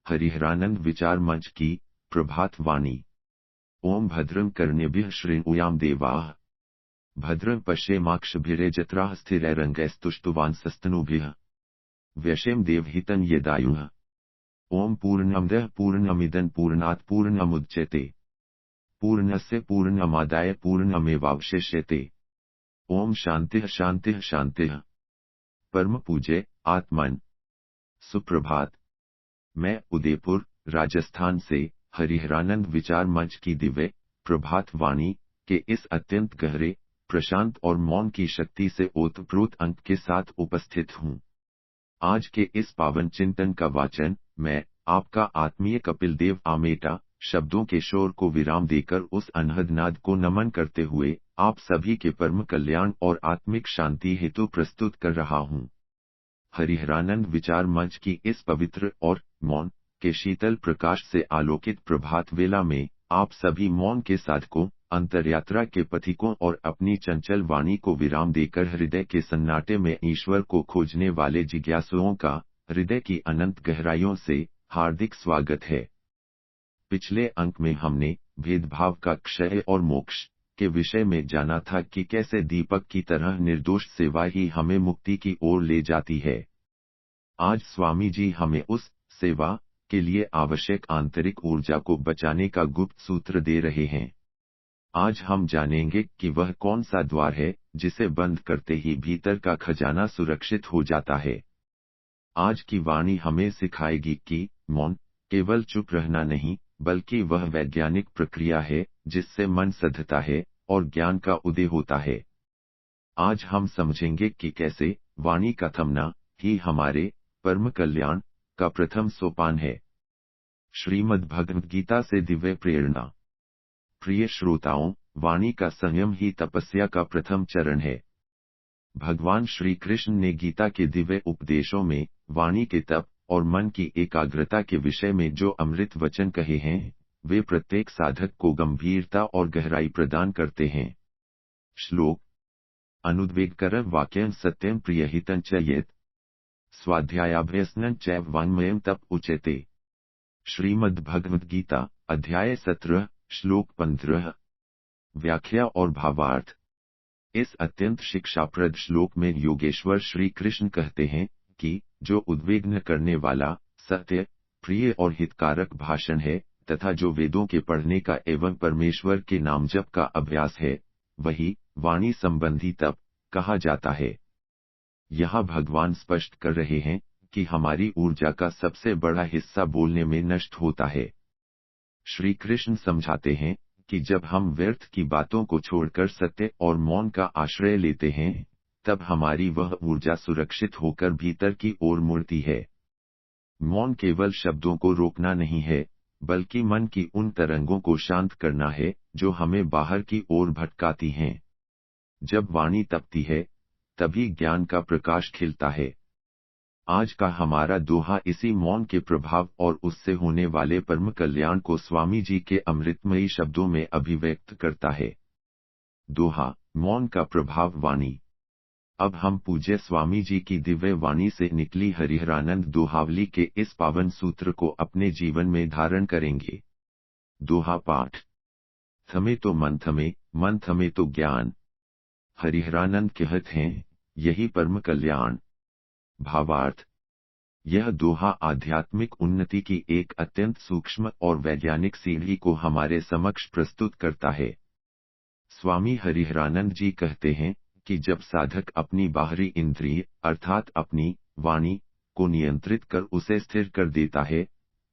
हरिहरानंद विचार मंच की प्रभात वाणी। ओम भद्रं कर्णेभ्यः शृणुयाम देवाः। भद्रं पश्येमाक्षभिर्यजत्राः स्थिरैरङ्गैस्तुष्टुवांसस्तनूभिः। व्यशेम देवहितं यदायुः। ओम पूर्णमदः पूर्णमिदं पूर्णात् पूर्णमुदच्यते। पूर्णस्य पूर्णमादाय पूर्णमेवावशिष्यते। ओम शांतिः शांतिः शांतिः। परम पूज्य आत्मन सुप्रभात। मैं उदयपुर राजस्थान से हरिहरानंद विचार मंच की दिव्य प्रभात वाणी के इस अत्यंत गहरे प्रशांत और मौन की शक्ति से ओतप्रोत अंक के साथ उपस्थित हूँ। आज के इस पावन चिंतन का वाचन मैं आपका आत्मीय कपिल देव आमेटा शब्दों के शोर को विराम देकर उस अनहद नाद को नमन करते हुए आप सभी के परम कल्याण और आत्मिक शांति हेतु प्रस्तुत कर रहा हूँ। हरिहरानंद विचार मंच की इस पवित्र और मौन के शीतल प्रकाश से आलोकित प्रभात वेला में आप सभी मौन के साधकों, अंतरयात्रा के पथिकों और अपनी चंचल वाणी को विराम देकर हृदय के सन्नाटे में ईश्वर को खोजने वाले जिज्ञासुओं का हृदय की अनंत गहराइयों से हार्दिक स्वागत है। पिछले अंक में हमने भेदभाव का क्षय और मोक्ष के विषय में जाना था कि कैसे दीपक की तरह निर्दोष सेवा ही हमें मुक्ति की ओर ले जाती है। आज स्वामी जी हमें उस सेवा के लिए आवश्यक आंतरिक ऊर्जा को बचाने का गुप्त सूत्र दे रहे हैं। आज हम जानेंगे कि वह कौन सा द्वार है जिसे बंद करते ही भीतर का खजाना सुरक्षित हो जाता है। आज की वाणी हमें सिखाएगी कि मौन केवल चुप रहना नहीं, बल्कि वह वैज्ञानिक प्रक्रिया है जिससे मन सधता है और ज्ञान का उदय होता है। आज हम समझेंगे कि कैसे वाणी का थमना ही हमारे परम कल्याण का प्रथम सोपान है। श्रीमद् भगवद गीता से दिव्य प्रेरणा। प्रिय श्रोताओं, वाणी का संयम ही तपस्या का प्रथम चरण है। भगवान श्री कृष्ण ने गीता के दिव्य उपदेशों में वाणी के तप और मन की एकाग्रता के विषय में जो अमृत वचन कहे हैं, वे प्रत्येक साधक को गंभीरता और गहराई प्रदान करते हैं। श्लोक। अनुद्वेगकर वाक्यं सत्यं प्रियहितं च यत् स्वाध्यायाभ्यसनं चैव वाङ्मयं तप उच्यते। श्रीमद् भगवद गीता अध्याय 17 श्लोक 15। व्याख्या और भावार्थ। इस अत्यंत शिक्षाप्रद श्लोक में योगेश्वर श्री कृष्ण कहते हैं कि जो उद्विग्न करने वाला, सत्य, प्रिय और हितकारक भाषण है तथा जो वेदों के पढ़ने का एवं परमेश्वर के नाम जप का अभ्यास है, वही वाणी संबंधी तप कहा जाता है। यहाँ भगवान स्पष्ट कर रहे हैं कि हमारी ऊर्जा का सबसे बड़ा हिस्सा बोलने में नष्ट होता है। श्री कृष्ण समझाते हैं कि जब हम व्यर्थ की बातों को छोड़कर सत्य और मौन का आश्रय लेते हैं, तब हमारी वह ऊर्जा सुरक्षित होकर भीतर की ओर मुड़ती है। मौन केवल शब्दों को रोकना नहीं है, बल्कि मन की उन तरंगों को शांत करना है जो हमें बाहर की ओर भटकाती हैं। जब वाणी तपती है, तभी ज्ञान का प्रकाश खिलता है। आज का हमारा दोहा इसी मौन के प्रभाव और उससे होने वाले परम कल्याण को स्वामी जी के अमृतमयी शब्दों में अभिव्यक्त करता है। दोहा, मौन का प्रभाव वाणी। अब हम पूज्य स्वामी जी की दिव्य वाणी से निकली हरिहरानंद दोहावली के इस पावन सूत्र को अपने जीवन में धारण करेंगे। दोहा पाठ। थमे तो मन थमे, मन थमे तो ज्ञान। हरिहरानंद कहत हैं, यही परम कल्याण। भावार्थ। यह दोहा आध्यात्मिक उन्नति की एक अत्यंत सूक्ष्म और वैज्ञानिक सीढ़ी को हमारे समक्ष प्रस्तुत करता है। स्वामी हरिहरानंद जी कहते हैं कि जब साधक अपनी बाहरी इंद्रिय अर्थात अपनी वाणी को नियंत्रित कर उसे स्थिर कर देता है,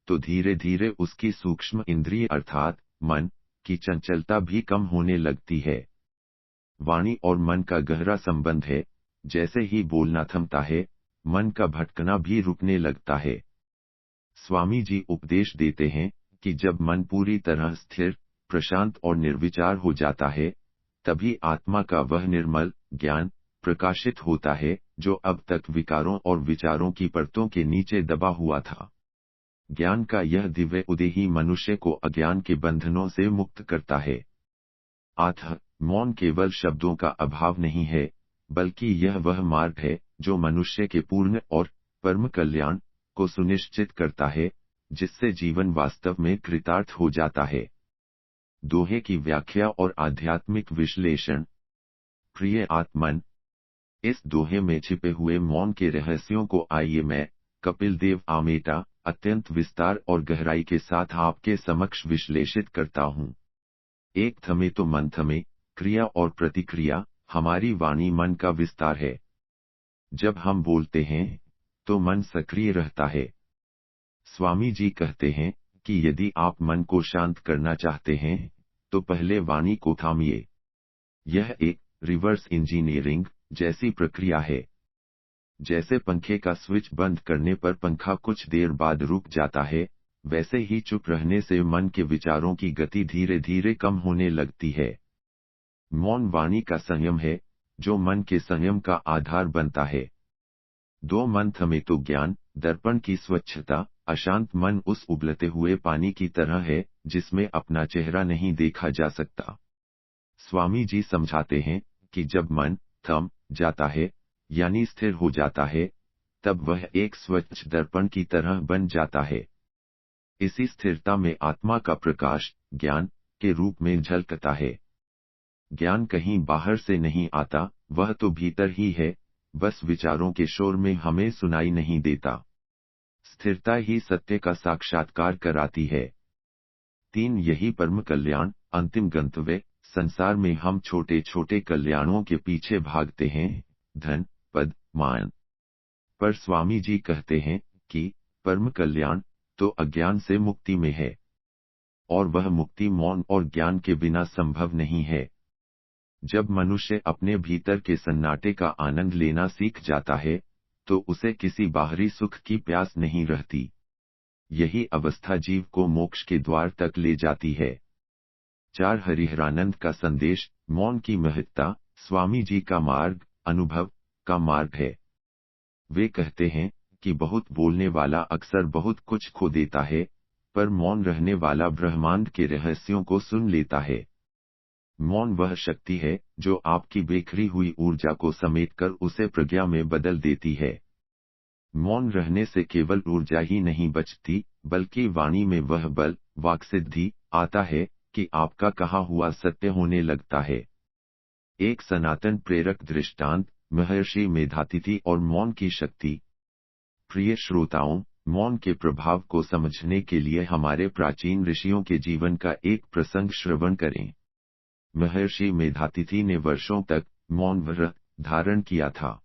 तो धीरे धीरे उसकी सूक्ष्म इंद्रिय अर्थात मन की चंचलता भी कम होने लगती है। वाणी और मन का गहरा संबंध है। जैसे ही बोलना थमता है, मन का भटकना भी रुकने लगता है। स्वामी जी उपदेश देते हैं कि जब मन पूरी तरह स्थिर, प्रशांत और निर्विचार हो जाता है, तभी आत्मा का वह निर्मल ज्ञान प्रकाशित होता है जो अब तक विकारों और विचारों की परतों के नीचे दबा हुआ था। ज्ञान का यह दिव्य उदय ही मनुष्य को अज्ञान के बंधनों से मुक्त करता है। अतः मौन केवल शब्दों का अभाव नहीं है, बल्कि यह वह मार्ग है जो मनुष्य के पूर्ण और परम कल्याण को सुनिश्चित करता है, जिससे जीवन वास्तव में कृतार्थ हो जाता है। दोहे की व्याख्या और आध्यात्मिक विश्लेषण। प्रिय आत्मन, इस दोहे में छिपे हुए मौन के रहस्यों को आइए मैं, कपिल देव आमेटा, अत्यंत विस्तार और गहराई के साथ आपके समक्ष विश्लेषित करता हूँ। एक थमे तो मन थमे, क्रिया और प्रतिक्रिया। हमारी वाणी मन का विस्तार है। जब हम बोलते हैं तो मन सक्रिय रहता है। स्वामी जी कहते हैं कि यदि आप मन को शांत करना चाहते हैं तो पहले वाणी को थामिए। यह एक रिवर्स इंजीनियरिंग जैसी प्रक्रिया है। जैसे पंखे का स्विच बंद करने पर पंखा कुछ देर बाद रुक जाता है, वैसे ही चुप रहने से मन के विचारों की गति धीरे धीरे कम होने लगती है। मौन वाणी का संयम है, जो मन के संयम का आधार बनता है। दो मन थमे तो ज्ञान, दर्पण की स्वच्छता। अशांत मन उस उबलते हुए पानी की तरह है, जिसमें अपना चेहरा नहीं देखा जा सकता। स्वामी जी समझाते हैं कि जब मन थम जाता है, यानी स्थिर हो जाता है, तब वह एक स्वच्छ दर्पण की तरह बन जाता है। इसी स्थिरता में आत्मा का प्रकाश ज्ञान के रूप में झलकता है। ज्ञान कहीं बाहर से नहीं आता, वह तो भीतर ही है, बस विचारों के शोर में हमें सुनाई नहीं देता। स्थिरता ही सत्य का साक्षात्कार कराती है। 3 यही परम कल्याण, अंतिम गंतव्य। संसार में हम छोटे छोटे कल्याणों के पीछे भागते हैं, धन, पद, मान। पर स्वामी जी कहते हैं कि परम कल्याण तो अज्ञान से मुक्ति में है, और वह मुक्ति मौन और ज्ञान के बिना संभव नहीं है। जब मनुष्य अपने भीतर के सन्नाटे का आनंद लेना सीख जाता है, तो उसे किसी बाहरी सुख की प्यास नहीं रहती। यही अवस्था जीव को मोक्ष के द्वार तक ले जाती है। 4 हरिहरानंद का संदेश, मौन की महत्ता। स्वामी जी का मार्ग अनुभव का मार्ग है। वे कहते हैं कि बहुत बोलने वाला अक्सर बहुत कुछ खो देता है, पर मौन रहने वाला ब्रह्मांड के रहस्यों को सुन लेता है। मौन वह शक्ति है जो आपकी बिखरी हुई ऊर्जा को समेटकर उसे प्रज्ञा में बदल देती है। मौन रहने से केवल ऊर्जा ही नहीं बचती, बल्कि वाणी में वह बल, वाक्सिद्धि आता है कि आपका कहा हुआ सत्य होने लगता है। एक सनातन प्रेरक दृष्टांत, महर्षि मेधातिथि और मौन की शक्ति। प्रिय श्रोताओं, मौन के प्रभाव को समझने के लिए हमारे प्राचीन ऋषियों के जीवन का एक प्रसंग श्रवण करें। महर्षि मेधातिथि ने वर्षों तक मौन व्रत धारण किया था।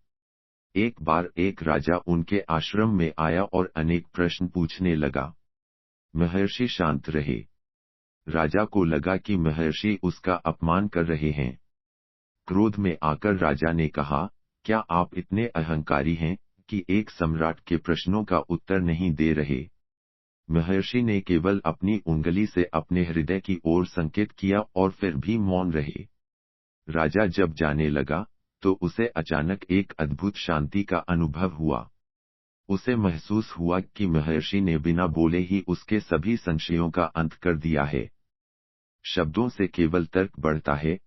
एक बार एक राजा उनके आश्रम में आया और अनेक प्रश्न पूछने लगा। महर्षि शांत रहे। राजा को लगा कि महर्षि उसका अपमान कर रहे हैं। क्रोध में आकर राजा ने कहा, क्या आप इतने अहंकारी हैं कि एक सम्राट के प्रश्नों का उत्तर नहीं दे रहे? महर्षि ने केवल अपनी उंगली से अपने हृदय की ओर संकेत किया और फिर भी मौन रहे। राजा जब जाने लगा, तो उसे अचानक एक अद्भुत शांति का अनुभव हुआ। उसे महसूस हुआ कि महर्षि ने बिना बोले ही उसके सभी संशयों का अंत कर दिया है। शब्दों से केवल तर्क बढ़ता है,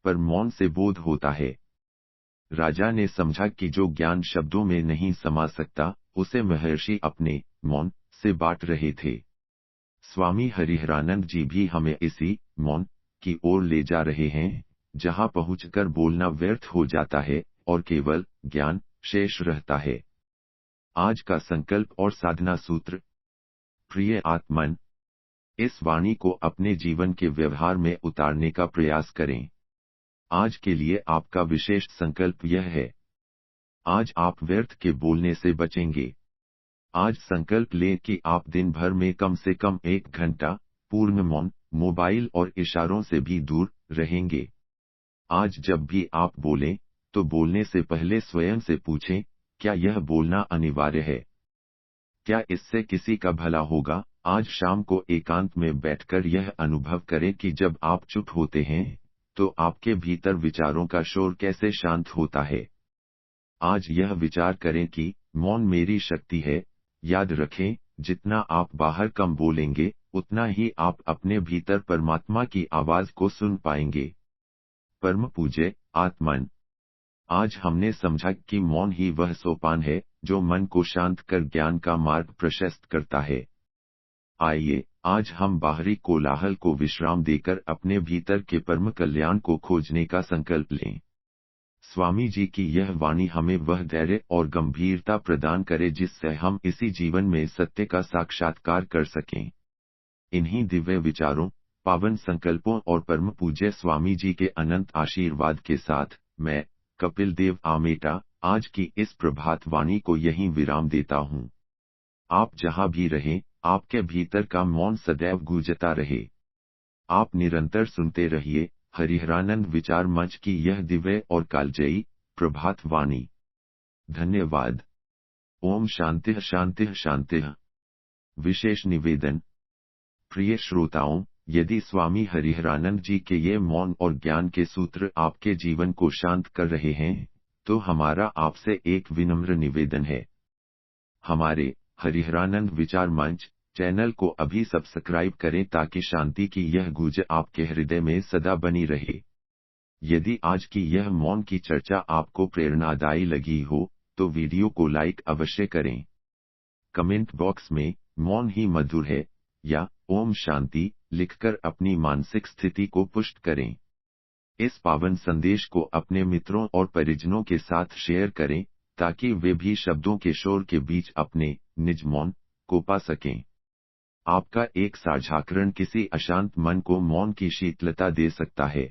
पर मौन से बोध होता है। राजा ने समझा कि जो ज्ञान शब्दों में नहीं समा सकता, उसे महर्षि अपने मौन से बांट रहे थे। स्वामी हरिहरानंद जी भी हमें इसी मौन की ओर ले जा रहे हैं, जहां पहुंचकर बोलना व्यर्थ हो जाता है और केवल ज्ञान शेष रहता है। आज का संकल्प और साधना सूत्र। प्रिय आत्मन, इस वाणी को अपने जीवन के व्यवहार में उतारने का प्रयास करें। आज के लिए आपका विशेष संकल्प यह है। आज आप व्यर्थ के बोलने से बचेंगे। आज संकल्प लें कि आप दिन भर में कम से कम 1 घंटा पूर्ण मौन, मोबाइल और इशारों से भी दूर रहेंगे। आज जब भी आप बोलें, तो बोलने से पहले स्वयं से पूछें, क्या यह बोलना अनिवार्य है? क्या इससे किसी का भला होगा? आज शाम को एकांत में बैठकर यह अनुभव करें कि जब आप चुप होते हैं, तो आपके भीतर विचारों का शोर कैसे शांत होता है। आज यह विचार करें कि मौन मेरी शक्ति है। याद रखें, जितना आप बाहर कम बोलेंगे, उतना ही आप अपने भीतर परमात्मा की आवाज को सुन पाएंगे। परम पूज्य आत्मन, आज हमने समझा कि मौन ही वह सोपान है जो मन को शांत कर ज्ञान का मार्ग प्रशस्त करता है। आइए आज हम बाहरी कोलाहल को विश्राम देकर अपने भीतर के परम कल्याण को खोजने का संकल्प लें। स्वामी जी की यह वाणी हमें वह धैर्य और गंभीरता प्रदान करे जिससे हम इसी जीवन में सत्य का साक्षात्कार कर सकें। इन्हीं दिव्य विचारों, पावन संकल्पों और परम पूज्य स्वामी जी के अनंत आशीर्वाद के साथ मैं कपिल देव आमेटा आज की इस प्रभात वाणी को यहीं विराम देता हूँ। आप जहाँ भी रहें, आपके भीतर का मौन सदैव गूंजता रहे। आप निरंतर सुनते रहिए हरिहरानंद विचार मंच की यह दिव्य और कालजयी प्रभात वाणी। धन्यवाद। ओम शांतिः शांतिः शांतिः। विशेष निवेदन। प्रिय श्रोताओं, यदि स्वामी हरिहरानंद जी के ये मौन और ज्ञान के सूत्र आपके जीवन को शांत कर रहे हैं, तो हमारा आपसे एक विनम्र निवेदन है। हमारे हरिहरानंद विचार मंच चैनल को अभी सब्सक्राइब करें ताकि शांति की यह गूंज आपके हृदय में सदा बनी रहे। यदि आज की यह मौन की चर्चा आपको प्रेरणादायी लगी हो, तो वीडियो को लाइक अवश्य करें। कमेंट बॉक्स में मौन ही मधुर है या ओम शांति लिखकर अपनी मानसिक स्थिति को पुष्ट करें। इस पावन संदेश को अपने मित्रों और परिजनों के साथ शेयर करें ताकि वे भी शब्दों के शोर के बीच अपने निज मौन को पा सकें। आपका एक साझाकरण किसी अशांत मन को मौन की शीतलता दे सकता है।